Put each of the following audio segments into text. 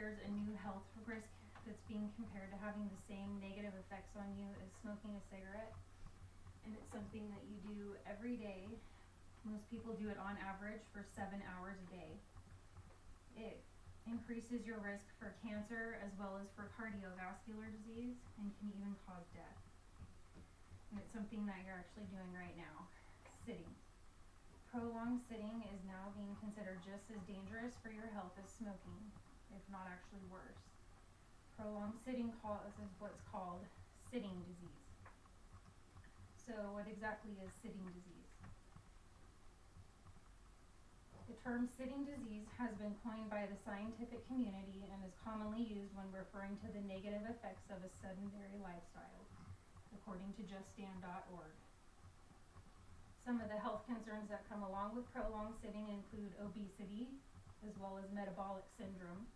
there's a new health risk that's being compared to having the same negative effects on you as smoking a cigarette. And it's something that you do every day. Most people do it on average for 7 hours a day. It increases your risk for cancer as well as for cardiovascular disease and can even cause death. And it's something that you're actually doing right now, sitting. Prolonged sitting is now being considered just as dangerous for your health as smoking, if not actually worse. Prolonged sitting causes what's called sitting disease. So what exactly is sitting disease? The term sitting disease has been coined by the scientific community and is commonly used when referring to the negative effects of a sedentary lifestyle, according to juststand.org. Some of the health concerns that come along with prolonged sitting include obesity, as well as metabolic syndrome.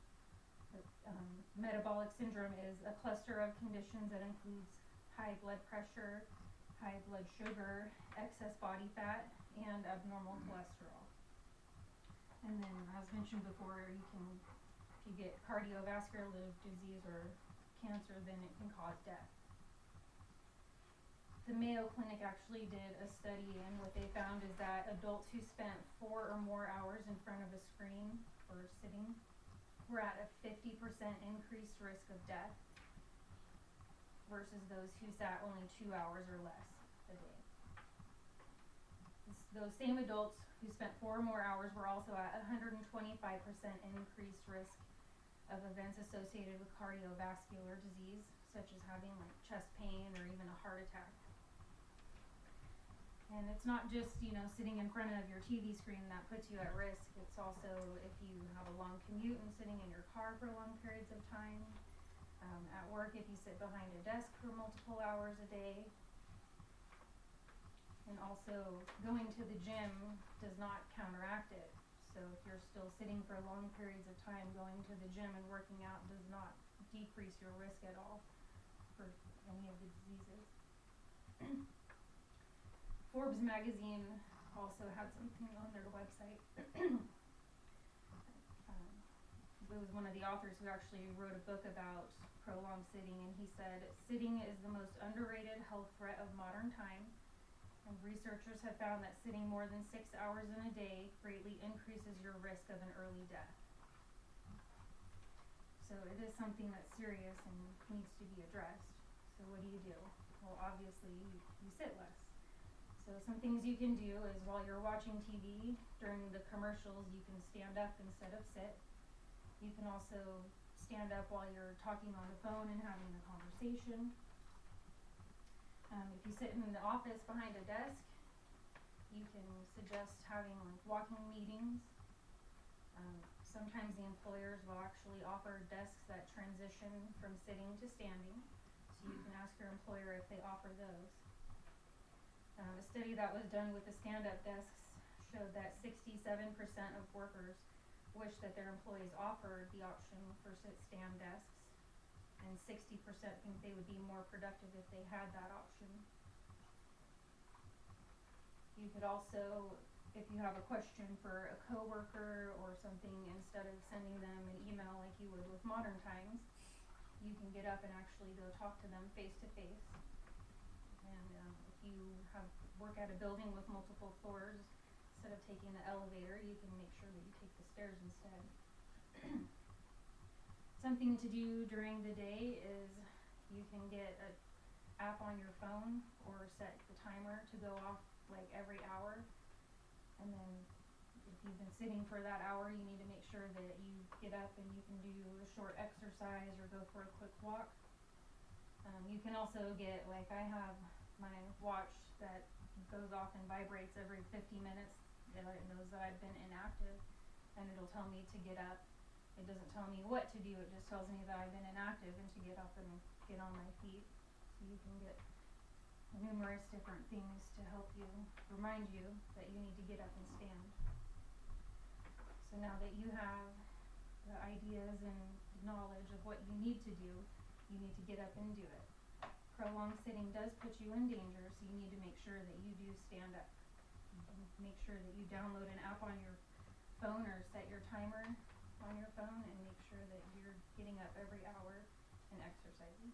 Metabolic syndrome is a cluster of conditions that includes high blood pressure, high blood sugar, excess body fat, and abnormal cholesterol. And then, as mentioned before, if you get cardiovascular disease or cancer, then it can cause death. The Mayo Clinic actually did a study, and what they found is that adults who spent 4 or more hours in front of a screen or sitting were at a 50% increased risk of death versus those who sat only 2 hours or less a day. Those same adults who spent 4 or more hours were also at 125% increased risk of events associated with cardiovascular disease, such as having like chest pain or even a heart attack. And it's not just, sitting in front of your TV screen that puts you at risk. It's also if you have a long commute and sitting in your car for long periods of time. At work, if you sit behind a desk for multiple hours a day. And also, going to the gym does not counteract it. So if you're still sitting for long periods of time, going to the gym and working out does not decrease your risk at all for any of the diseases. Forbes magazine also had something on their website. It was one of the authors who actually wrote a book about prolonged sitting, and he said, "Sitting is the most underrated health threat of modern time, and researchers have found that sitting more than 6 hours in a day greatly increases your risk of an early death." So it is something that's serious and needs to be addressed. So what do? Well, obviously you sit less. So some things you can do is while you're watching TV, during the commercials, you can stand up instead of sit. You can also stand up while you're talking on the phone and having a conversation. If you sit in the office behind a desk, you can suggest having walking meetings. Sometimes the employers will actually offer desks that transition from sitting to standing. So you can ask your employer if they offer those. A study that was done with the stand-up desks showed that 67% of workers wish that their employees offered the option for sit-stand desks, and 60% think they would be more productive if they had that option. You could also, if you have a question for a coworker or something, instead of sending them an email like you would with modern times, you can get up and actually go talk to them face to face. And if you work at a building with multiple floors, instead of taking the elevator, you can make sure that you take the stairs instead. Something to do during the day is you can get an app on your phone or set the timer to go off like every hour. And then if you've been sitting for that hour, you need to make sure that you get up and you can do a short exercise or go for a quick walk. You can also get, like I have my watch that goes off and vibrates every 50 minutes. It knows that I've been inactive, and it'll tell me to get up. It doesn't tell me what to do, it just tells me that I've been inactive and to get up and get on my feet. So you can get numerous different things to help you, remind you that you need to get up and stand. So now that you have the ideas and knowledge of what you need to do, you need to get up and do it. Prolonged sitting does put you in danger, so you need to make sure that you do stand up. Make sure that you download an app on your phone or set your timer on your phone and make sure that you're getting up every hour and exercising.